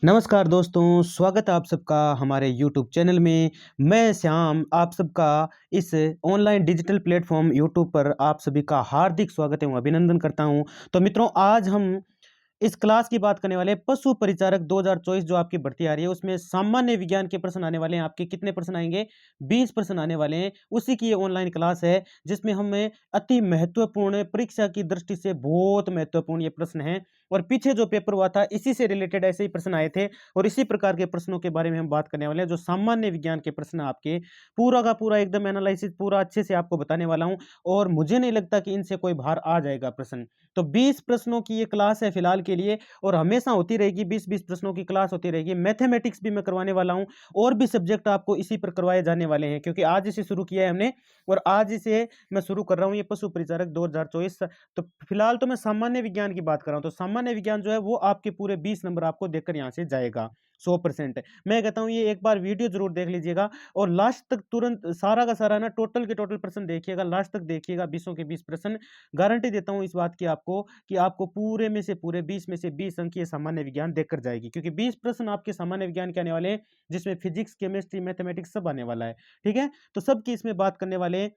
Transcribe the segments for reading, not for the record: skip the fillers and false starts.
नमस्कार दोस्तों, स्वागत है आप सबका हमारे यूट्यूब चैनल में। मैं श्याम आप सबका इस ऑनलाइन डिजिटल प्लेटफॉर्म यूट्यूब पर आप सभी का हार्दिक स्वागत एवं अभिनंदन करता हूं। तो मित्रों, आज हम इस क्लास की बात करने वाले हैं पशु परिचारक 2024 जो आपकी भर्ती आ रही है, उसमें सामान्य विज्ञान के प्रश्न आने वाले हैं। आपके कितने प्रश्न आएंगे? 20 प्रश्न आने वाले हैं। उसी की ये ऑनलाइन क्लास है जिसमें हमें अति महत्वपूर्ण परीक्षा की दृष्टि से बहुत महत्वपूर्ण ये प्रश्न हैं। और पीछे जो पेपर हुआ था इसी से रिलेटेड ऐसे ही प्रश्न आए थे और इसी प्रकार के प्रश्नों के बारे में हम बात करने वाले हैं। जो सामान्य विज्ञान के प्रश्न आपके पूरा का पूरा एकदम एनालिसिस पूरा अच्छे से आपको बताने वाला हूं और मुझे नहीं लगता कि इनसे कोई बाहर आ जाएगा प्रश्न। तो 20 प्रश्नों की ये क्लास है फिलहाल के लिए और हमेशा होती रहेगी। 20-20 प्रश्नों की क्लास होती रहेगी। मैथमेटिक्स भी मैं करवाने वाला हूं और भी सब्जेक्ट आपको इसी पर करवाए जाने वाले हैं क्योंकि आज इसे शुरू किया है हमने और आज इसे मैं शुरू कर रहा हूं, ये पशु परिचारक 2024। तो फिलहाल तो मैं सामान्य विज्ञान की बात कर रहा हूं। तो सामान्य विज्ञान जो है वो आपके पूरे 20 नंबर आपको देकर यहां से जाएगा 100%। मैं कहता हूं ये एक बार वीडियो जरूर देख लीजिएगा और लास्ट तक तुरंत सारा का सारा ना टोटल के टोटल प्रश्न देखिएगा, लास्ट तक देखिएगा। 20 के 20 प्रश्न गारंटी देता हूं इस बात की आपको कि आपको पूरे में से पूरे 20 में से 20 अंक ये सामान्य विज्ञान देकर जाएगी क्योंकि 20 प्रश्न आपके सामान्य विज्ञान के आने वाले हैं जिसमें फिजिक्स, केमिस्ट्री, मैथमेटिक्स सब आने वाला है। ठीक है, तो सबकी इसमें बात करने वाले हैं।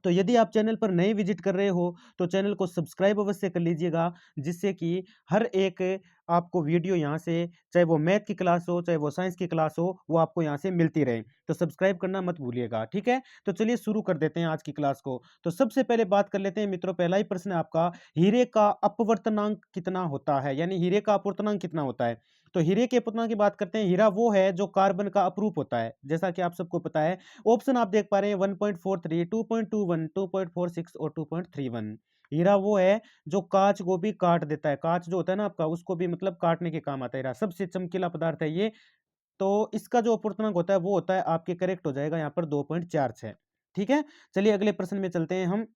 तो यदि आप चैनल पर नए विजिट कर रहे हो तो चैनल को सब्सक्राइब अवश्य कर लीजिएगा जिससे कि हर एक आपको वीडियो यहाँ से, चाहे वो मैथ की क्लास हो चाहे वो साइंस की क्लास हो, वो आपको यहाँ से मिलती रहे। तो सब्सक्राइब करना मत भूलिएगा। ठीक है, तो चलिए शुरू कर देते हैं आज की क्लास को। तो सबसे पहले बात कर लेते हैं मित्रों, पहला ही प्रश्न है आपका, हीरे का अपवर्तनांक कितना होता है, यानी हीरे का अपवर्तनांक कितना होता है। तो हीरे के अपवर्तनांक की बात करते हैं। हीरा वो है जो कार्बन का अपरूप होता है, जैसा कि आप सबको पता है। ऑप्शन आप देख पा रहे हैं 1.43, 2.21, 2.46 और 2.31। हीरा वो है जो कांच को भी काट देता है। कांच जो होता है ना आपका, उसको भी मतलब काटने के काम आता है हीरा। सबसे चमकीला पदार्थ है ये। तो इसका जो अपूर्णांक होता है वो होता है आपके, करेक्ट हो जाएगा यहाँ पर 2.46। ठीक है, चलिए अगले प्रश्न में चलते हैं हम।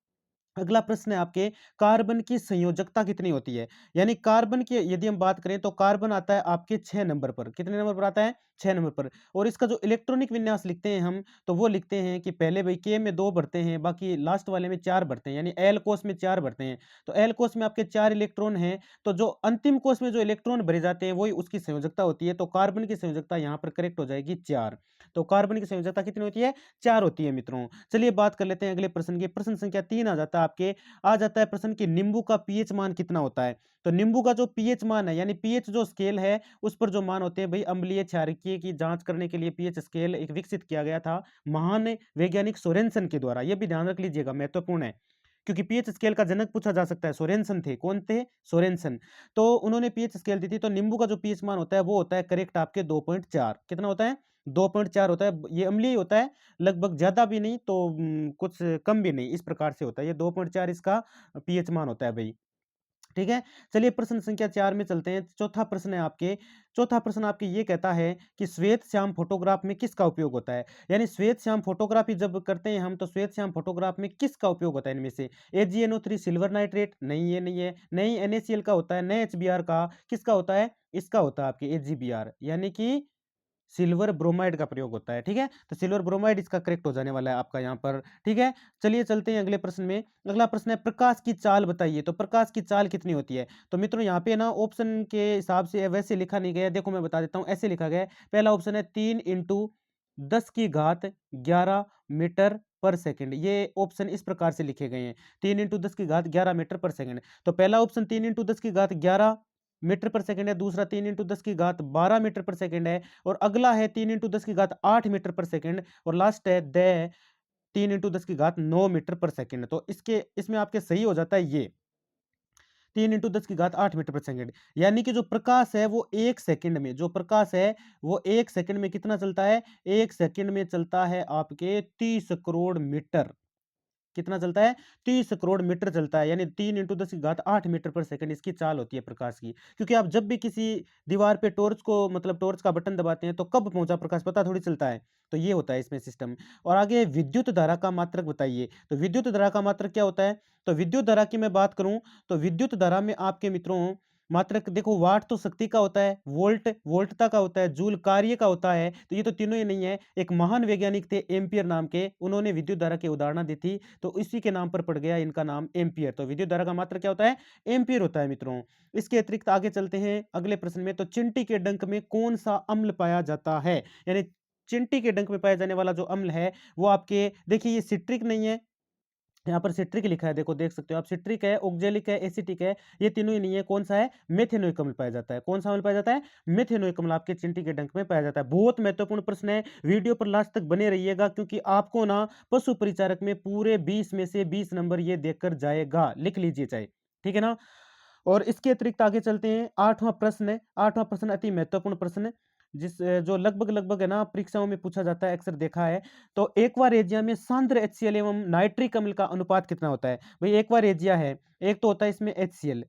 अगला प्रश्न है आपके, कार्बन की संयोजकता कितनी होती है। यानी कार्बन की यदि हम बात करें तो कार्बन आता है आपके 6 नंबर पर। कितने नंबर पर आता है? 6 नंबर पर। और इसका जो इलेक्ट्रॉनिक विन्यास लिखते हैं हम, तो वो लिखते हैं कि पहले भाई के में 2 भरते हैं, बाकी लास्ट वाले में 4 भरते हैं, यानी एल कोष में 4 भरते हैं। तो एल कोष में आपके 4 इलेक्ट्रॉन हैं, तो जो अंतिम कोष में जो इलेक्ट्रॉन भरे जाते हैं वही उसकी संयोजकता होती है। तो कार्बन की संयोजकता यहाँ पर करेक्ट हो जाएगी 4। तो कार्बन की संयोजकता कितनी होती है? 4 होती है मित्रों। चलिए बात कर लेते हैं अगले प्रश्न की। प्रश्न संख्या 3 आ जाता है आपके। आ जाता है प्रश्न कि नींबू का पीएच मान कितना होता है। तो नींबू का जो पीएच मान है, यानी पीएच जो स्केल है उस पर जो मान होते हैं भाई, अम्लीय क्षारीय की जांच करने के लिए पीएच स्केल एक विकसित किया गया था महान वैज्ञानिक सोरेनसन के द्वारा। यह भी ध्यान रख लीजिएगा, महत्वपूर्ण है क्योंकि पीएच स्केल का जनक पूछा जा सकता है। सोरेनसन थे, कौन थे? सोरेनसन। तो उन्होंने पीएच स्केल दी थी। तो नींबू का जो पीएच मान होता है वो होता है करेक्ट आपके 2.4। कितना होता है? 2.4 होता है। ये अम्लीय होता है, लगभग ज्यादा भी नहीं तो कुछ कम भी नहीं, इस प्रकार से होता है। ये 2.4 इसका पीएच मान होता है भाई। ठीक है, चलिए प्रश्न संख्या 4 में चलते हैं। चौथा प्रश्न है आपके। चौथा प्रश्न आपके ये कहता है कि श्वेत श्याम फोटोग्राफ में किसका उपयोग होता है। यानी श्वेत श्याम फोटोग्राफी जब करते हैं हम, तो श्वेत श्याम फोटोग्राफ में किसका उपयोग होता है इनमें से? AgNO3 silver nitrate? नहीं, ये नहीं है। नहीं, NaCl का होता है। नहीं, HBr का। किसका होता है? इसका होता है आपके AgBr, यानी कि सिल्वर ब्रोमाइड का प्रयोग होता है। ठीक है, तो सिल्वर ब्रोमाइड इसका करेक्ट हो जाने वाला है आपका यहाँ पर। ठीक है, चलिए चलते हैं अगले प्रश्न में। अगला प्रश्न है, प्रकाश की चाल बताइए। तो प्रकाश की चाल कितनी होती है? तो मित्रों यहाँ पे ना ऑप्शन के हिसाब से वैसे लिखा नहीं गया, देखो मैं बता देता हूँ, ऐसे लिखा गया है। पहला ऑप्शन है 3 × 10⁻11 मीटर पर सेकंड। ये ऑप्शन इस प्रकार से लिखे गए हैं, 3 × 10⁻11 मीटर पर सेकंड। तो पहला ऑप्शन 3 × 10⁻11 मीटर पर सेकंड है, दूसरा 3 × 10⁻12 मीटर पर सेकंड है और अगला है 3 × 10⁸ मीटर पर सेकंड और लास्ट है 3 × 10⁻9 मीटर पर सेकंड। तो इसके इसमें आपके सही हो जाता है ये 3 × 10⁸ मीटर पर सेकंड। यानी कि जो प्रकाश है वो एक सेकंड में, जो प्रकाश है वो एक सेकंड में कितना चलता है? एक सेकंड में चलता है आपके 30 करोड़ मीटर। कितना चलता है? 30 करोड़ मीटर चलता है, यानी 3 × 10⁸ मीटर पर सेकंड इसकी चाल होती है प्रकाश की। क्योंकि आप जब भी किसी दीवार पे टॉर्च को, मतलब टॉर्च का बटन दबाते हैं तो कब पहुंचा प्रकाश पता थोड़ी चलता है। तो ये होता है इसमें सिस्टम। और आगे विद्युत धारा का मात्रक बताइए। तो विद्युत धारा का मात्रक क्या होता है? तो विद्युत धारा की मैं बात करूं तो विद्युत धारा में आपके मित्रों मात्रक देखो, वाट तो शक्ति का होता है, वोल्ट वोल्टता का होता है, जूल कार्य का होता है, तो ये तो तीनों ही नहीं है। एक महान वैज्ञानिक थे एम्पियर नाम के, उन्होंने विद्युत धारा की अवधारणा दी थी, तो इसी के नाम पर पड़ गया इनका नाम एम्पियर। तो विद्युत धारा का मात्रक क्या होता है? एम्पियर होता है मित्रों। इसके अतिरिक्त आगे चलते हैं अगले प्रश्न में। तो चिंटी के डंक में कौन-सा अम्ल पाया जाता है? यानी चिंटी के डंक में पाया जाने वाला जो अम्ल है, वो आपके देखिए ये सिट्रिक नहीं है, यहाँ पर सिट्रिक लिखा है, देखो देख सकते हो आप, सिट्रिक है, ऑक्जेलिक है, एसिटिक है, ये तीनों ही नहीं है। कौन-सा है? मेथेनोइक अम्ल पाया जाता है। कौन-सा अम्ल पाया जाता है? मेथेनोइक अम्ल आपके चिंटी के डंक में पाया जाता है। बहुत महत्वपूर्ण प्रश्न है, वीडियो पर लास्ट तक बने रहिएगा, क्योंकि आपको ना पशु परिचारक में पूरे 20 में से 20 नंबर ये देकर जाएगा। लिख लीजिए चाहे, ठीक है ना? और इसके अतिरिक्त आगे चलते हैं, 8वां प्रश्न है। 8वां प्रश्न अति महत्वपूर्ण प्रश्न है, जो लगभग है ना परीक्षाओं में पूछा जाता है, अक्सर देखा है। तो एक्वारेजिया में सांद्र HCl एवं नाइट्रिक अम्ल का अनुपात कितना होता है? भई एक्वारेजिया है, एक तो होता है इसमें HCl,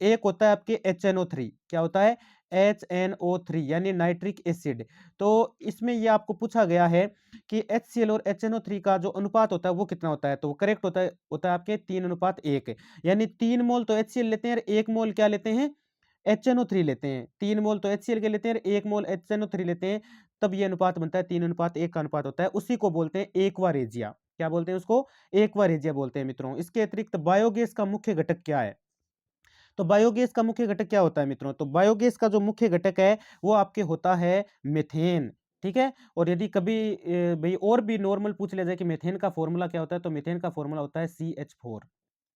एक होता है आपके HNO3, क्या होता है? HNO3 यानी नाइट्रिक एसिड। तो इसमें ये आपको पूछा गया है कि HCl और HNO3 का जो अनुपात होता है वो कितना होता है? तो वो करेक्ट होता है आपके 3:1, यानी 3 मोल तो HCl लेते हैं और 1 मोल क्या लेते हैं? HNO3 लेते हैं। 3 मोल तो HCl के लेते हैं और 1 मोल HNO3 लेते हैं, तब ये अनुपात बनता है 3:1 का अनुपात होता है। उसी को बोलते हैं एक्वारेजिया। क्या बोलते हैं उसको? एक्वारेजिया बोलते हैं मित्रों। इसके अतिरिक्त बायोगैस का मुख्य घटक क्या है? तो बायोगैस का मुख्य घटक क्या होता है मित्रों? तो बायोगैस का जो मुख्य घटक है, वो आपके होता है मीथेन, ठीक है? और यदि कभी भई और भी नॉर्मल पूछ लिया जाए कि मीथेन का फ़ॉर्मूला क्या होता है? तो मीथेन का फ़ॉर्मूला होता है CH4,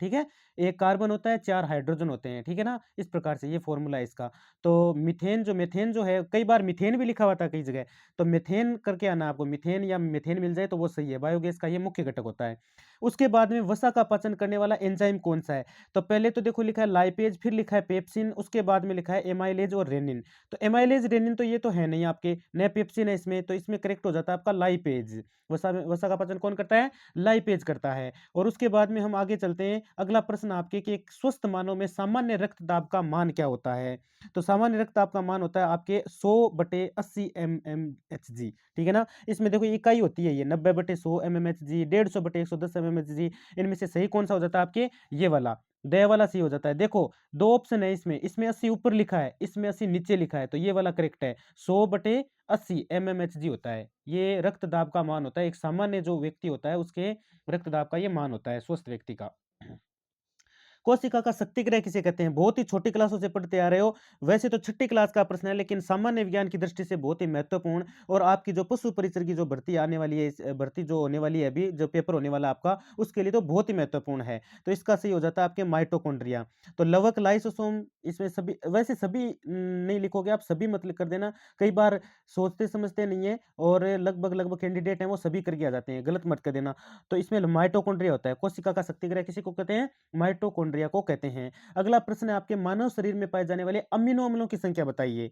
ठीक है? 1 कार्बन होता है, 4 हाइड्रोजन होते हैं, ठीक है ना? इस प्रकार से ये फ़ॉर्मूला है इसका। तो मीथेन जो है, कई बार मीथेन भी लिखा हुआ था कई जगह, तो मीथेन करके आना आपको, मीथेन या मीथेन मिल जाए तो वो सही है। बायोगैस का ये मुख्य घटक होता है। उसके बाद में वसा का पाचन करने वाला एंजाइम कौन-सा है? तो पहले तो देखो लिखा है लाइपेज, फिर लिखा है पेप्सिन, उसके बाद में लिखा है एमाइलेज और रेनिन। तो एमाइलेज, रेनिन तो ये तो है नहीं आपके, न पेप्सिन है इसमें, तो इसमें करेक्ट हो जाता है आपका लाइपेज। वसा का पाचन कौन करता है? लाइपेज करता है। और उसके बाद में हम आगे चलते हैं। अगला प्रश्न आपके कि एक स्वस्थ मानव में सामान्य रक्तदाब का मान क्या होता है? तो सामान्य रक्तदाब का मान होता है आपके 100/80 mmHg, ठीक है ना? इसमें देखो इकाई होती है ये 90/100 mmHg, 150/110 mmHg। इनमें से सही कौन सा हो जाता है आपके? ये वाला, द वाला सही हो जाता है। देखो 2 ऑप्शन है इसमें 80 ऊपर लिखा है, इसमें 80 नीचे लिखा है, तो ये वाला करेक्ट है। 100/80 mmHg होता है। ये रक्तदाब का मान होता है, एक सामान्य जो व्यक्ति होता है उसके रक्तदाब का ये मान होता है, स्वस्थ व्यक्ति का। कोशिका का शक्तिग्रह किसे कहते हैं? बहुत ही छोटी क्लासों से पढ़ते आ रहे हो। वैसे तो छठी क्लास का प्रश्न है, लेकिन सामान्य विज्ञान की दृष्टि से बहुत ही महत्वपूर्ण, और आपकी जो पशु परिचर की जो भर्ती आने वाली है, भर्ती जो होने वाली है अभी, जो पेपर होने वाला है आपका, उसके लिए तो बहुत ही महत्वपूर्ण है। तो इसका सही हो जाता है आपके माइटोकॉन्ड्रिया। तो लवक, लाइसोसोम, इसमें सभी, वैसे सभी नहीं लिखोगे आप, सभी मत कर देना। कई बार सोचते समझते नहीं है और लगभग कैंडिडेट हैं वो सभी करके आ जाते हैं, गलत मत कर देना। तो इसमें माइटोकॉन्ड्रिया होता है। कोशिका का शक्तिग्रह किसी को कहते हैं? माइटोकॉन्ड्रिया को कहते हैं। अगला प्रश्न है आपके, मानव शरीर में पाए जाने वाले अमीनो अम्लों की संख्या बताइए।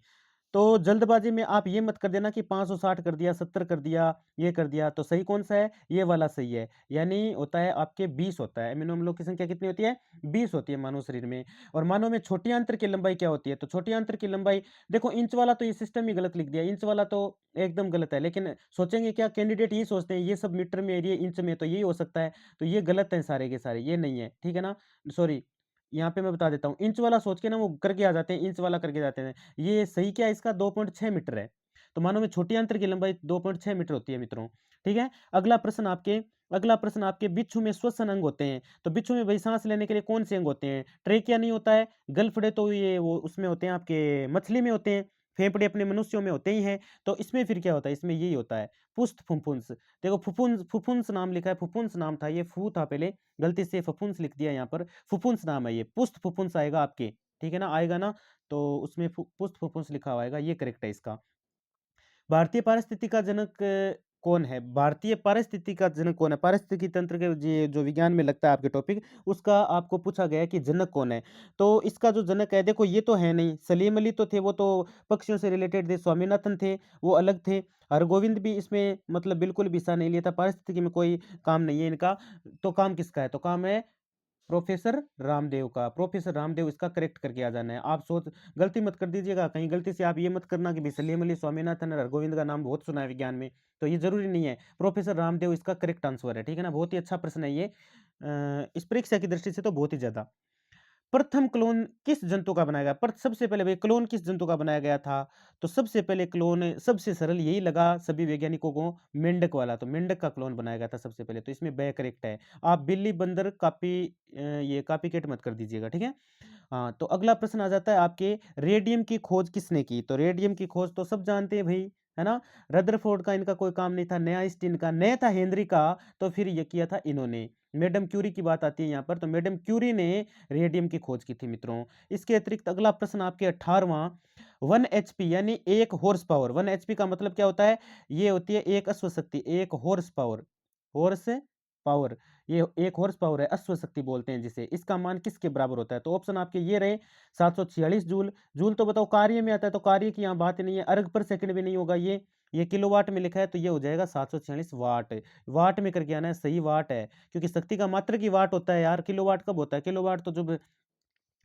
तो जल्दबाजी में आप ये मत कर देना कि 560 कर दिया, 70 कर दिया, ये कर दिया। तो सही कौन सा है? ये वाला सही है। यानी होता है आपके 20 होता है। अमीनो अम्लों की संख्या कितनी होती है? 20 होती है मानव शरीर में। और मानव में छोटी आंत्र की लंबाई क्या होती है? तो छोटी आंत्र की लंबाई, देखो इंच वाला तो ये सिस्टम ही गलत लिख दिया, इंच वाला तो एकदम गलत है। लेकिन सोचेंगे क्या कैंडिडेट, ये सोचते हैं ये सब मीटर में, ये इंच में, तो यही हो सकता है। तो ये गलत है सारे के सारे, ये नहीं है, ठीक है ना? सॉरी, यहाँ पे मैं बता देता हूँ, इंच वाला सोच के ना वो करके आ जाते हैं, इंच वाला करके जाते हैं। ये सही क्या है इसका? 2.6 मीटर है। तो मानो में छोटी अंतर की लंबाई 2.6 मीटर होती है मित्रों, ठीक है? अगला प्रश्न आपके बिच्छू में श्वसन अंग होते हैं। तो बिच्छू में भाई सांस लेने के लिए कौन से अंग होते हैं? ट्रेकिया नहीं होता है, गलफड़े तो ये वो उसमें होते हैं, आपके मछली में होते हैं, फेफड़े अपने मनुष्यों में होते ही हैं। तो इसमें फिर क्या होता है? इसमें यही होता है, पुष्ट फुफ्फुस। देखो फुफ्फुस नाम लिखा है, फुफ्फुस नाम था, ये फू था पहले, गलती से फफूंस लिख दिया यहाँ पर, फुफ्फुस नाम है ये, पुष्ट फुफ्फुस आएगा आपके, ठीक है ना? आएगा ना, तो उसमें पुष्ट फुफ्फुस लिखा हुआ आएगा, ये करेक्ट है इसका। भारतीय पारिस्थितिकी का जनक कौन है? भारतीय पारिस्थितिकी का जनक कौन है? पारिस्थितिकी तंत्र के जो विज्ञान में लगता है आपके टॉपिक, उसका आपको पूछा गया है कि जनक कौन है? तो इसका जो जनक है, देखो ये तो है नहीं, सलीम अली तो थे, वो तो पक्षियों से रिलेटेड थे, स्वामीनाथन थे, वो अलग थे, हरगोविंद भी इसमें मतलब बिल्कुल भी हिस्सा नहीं लिया था, पारिस्थितिकी में कोई काम नहीं है इनका। तो काम किसका है? तो काम है प्रोफेसर रामदेव का। प्रोफेसर रामदेव इसका करेक्ट करके आ जाना है। आप सोच गलती मत कर दीजिएगा, कहीं गलती से आप ये मत करना कि सलीम अली, स्वामीनाथन और हरगोविंद का नाम बहुत सुना है विज्ञान में, तो ये जरूरी नहीं है। प्रोफेसर रामदेव इसका करेक्ट आंसर है, ठीक है ना? बहुत ही अच्छा प्रश्न है ये, इस परीक्षा की दृष्टि से तो बहुत ही ज्यादा। प्रथम क्लोन किस जंतु का बनाया गया? सबसे पहले भई क्लोन किस जंतु का बनाया गया था? तो सबसे पहले क्लोन सबसे सरल यही लगा सभी वैज्ञानिकों को, मेंढक वाला। तो मेंढक का क्लोन बनाया गया था सबसे पहले, तो इसमें ब करेक्ट है। आप बिल्ली, बंदर ये कॉपी कैट मत कर दीजिएगा, ठीक है? हाँ, तो अगला प्रश्न आ जाता है आपके, रेडियम की खोज किसने की? तो रेडियम की खोज तो सब जानते हैं भई, है ना? रदरफोर्ड का इनका कोई काम नहीं था, नया आइंस्टीन का, नया था हेनरी का, तो फिर ये किया था इन्होंने। मैडम क्यूरी की बात आती है यहाँ पर, तो मैडम क्यूरी ने रेडियम की खोज की थी मित्रों। इसके अतिरिक्त अगला प्रश्न आपके 18वां, 1 एचपी यानी 1 हॉर्स पावर, 1 एचपी का मतलब क्या होता है? ये होती है 1 अश्व शक्ति, 1 हॉर्स पावर, हॉर्स पावर, ये 1 हॉर्स पावर है, अश्व शक्ति बोलते हैं जिसे। इसका मान किसके बराबर होता है? तो ऑप्शन आपके ये रहे, 746 जूल। जूल तो बताओ कार्य में आता है, तो कार्य की यहाँ बात ही नहीं है, अर्ग पर सेकंड भी नहीं होगा ये किलोवाट में लिखा है, तो ये हो जाएगा 746 वाट। वाट में करके आना है, सही वाट है, क्योंकि शक्ति का मात्रक ही वाट होता है यार, किलोवाट कब होता है? किलोवाट तो जब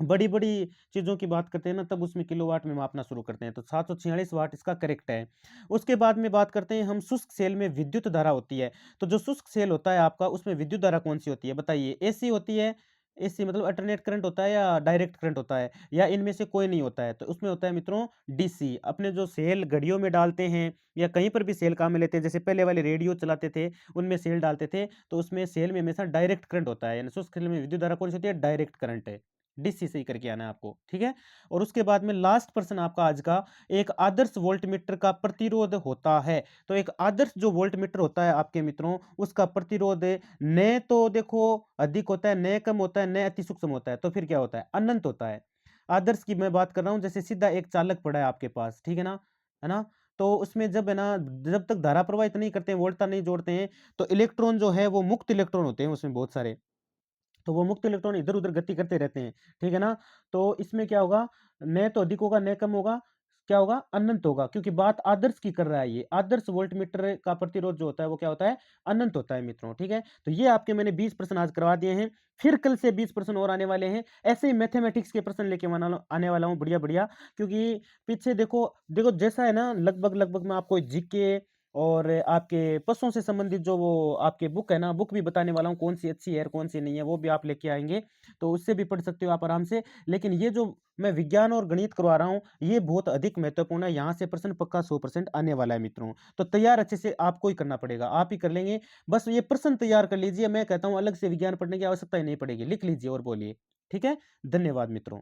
बड़ी-बड़ी चीज़ों की बात करते हैं ना, तब उसमें किलोवाट में मापना शुरू करते हैं, तो 746 वाट इसका करेक्ट है। उसके बाद में बात करते हैं हम, शुष्क सेल में विद्युत धारा होती है, तो जो शुष्क सेल होता है आपका, उसमें विद्युत धारा कौन-सी होती है बताइए? एसी होती है, एसी मतलब अल्टरनेट करंट होता है या डायरेक्ट करंट होता है, या इनमें से कोई नहीं होता है? तो उसमें होता है मित्रों डीसी। अपने जो सेल घड़ियों में डालते हैं या कहीं पर भी सेल काम में लेते हैं, जैसे पहले वाले रेडियो चलाते थे, उनमें सेल डालते थे, तो उसमें सेल में हमेशा डायरेक्ट करंट होता है, यानी शुष्क सेल में विद्युत धारा कौन-सी होती है? डायरेक्ट करंट है। डीसी से ही करके आना है आपको, ठीक है? और उसके बाद में लास्ट प्रश्न आपका आज का, एक आदर्श वोल्टमीटर का प्रतिरोध होता है। तो एक आदर्श जो वोल्टमीटर होता है आपके मित्रों, उसका प्रतिरोध न तो देखो अधिक होता है, न कम होता है, न अति सूक्ष्म होता है, तो फिर क्या होता है? अनंत होता है। आदर्श की मैं बात कर रहा हूँ, जैसे सीधा एक चालक पड़ा है आपके पास, ठीक है ना? है ना? तो उसमें जब है ना, जब तक धारा प्रवाहित नहीं करते हैं, वोल्टता नहीं जोड़ते हैं, तो इलेक्ट्रॉन जो है वो मुक्त इलेक्ट्रॉन होते हैं उसमें बहुत सारे। तो वो मुक्त इलेक्ट्रॉन इधर-उधर गति करते रहते हैं, ठीक है ना? तो इसमें क्या होगा, न तो अधिक होगा, न कम होगा, क्या होगा? अनंत होगा, क्योंकि बात आदर्श की कर रहा है ये। आदर्श वोल्टमीटर का प्रतिरोध जो होता है, वो क्या होता है? अनंत होता है मित्रों, ठीक है? तो ये आपके मैंने 20 प्रश्न आज करवा दिए हैं, फिर कल से 20 प्रश्न और आने वाले हैं। ऐसे ही मैथमेटिक्स के प्रश्न लेके आने वाला हूँ बढ़िया-बढ़िया, क्योंकि पीछे देखो देखो जैसा है ना, लगभग-लगभग मैं आपको जीके और आपके पशुओं से संबंधित जो वो आपके बुक है ना, बुक भी बताने वाला हूँ, कौन-सी अच्छी है और कौन-सी नहीं है, वो भी आप लेके आएँगे, तो उससे भी पढ़ सकते हो आप आराम से। लेकिन ये जो मैं विज्ञान और गणित करवा रहा हूँ, ये बहुत अधिक महत्वपूर्ण है, यहाँ से प्रश्न पक्का 100% आने वाला है मित्रों। तो तैयार अच्छे से आपको ही करना पड़ेगा, आप ही कर लेंगे, बस ये प्रश्न तैयार कर लीजिए, मैं कहता हूँ अलग से विज्ञान पढ़ने की आवश्यकता ही नहीं पड़ेगी, लिख लीजिए और बोलिए। ठीक है? धन्यवाद मित्रों।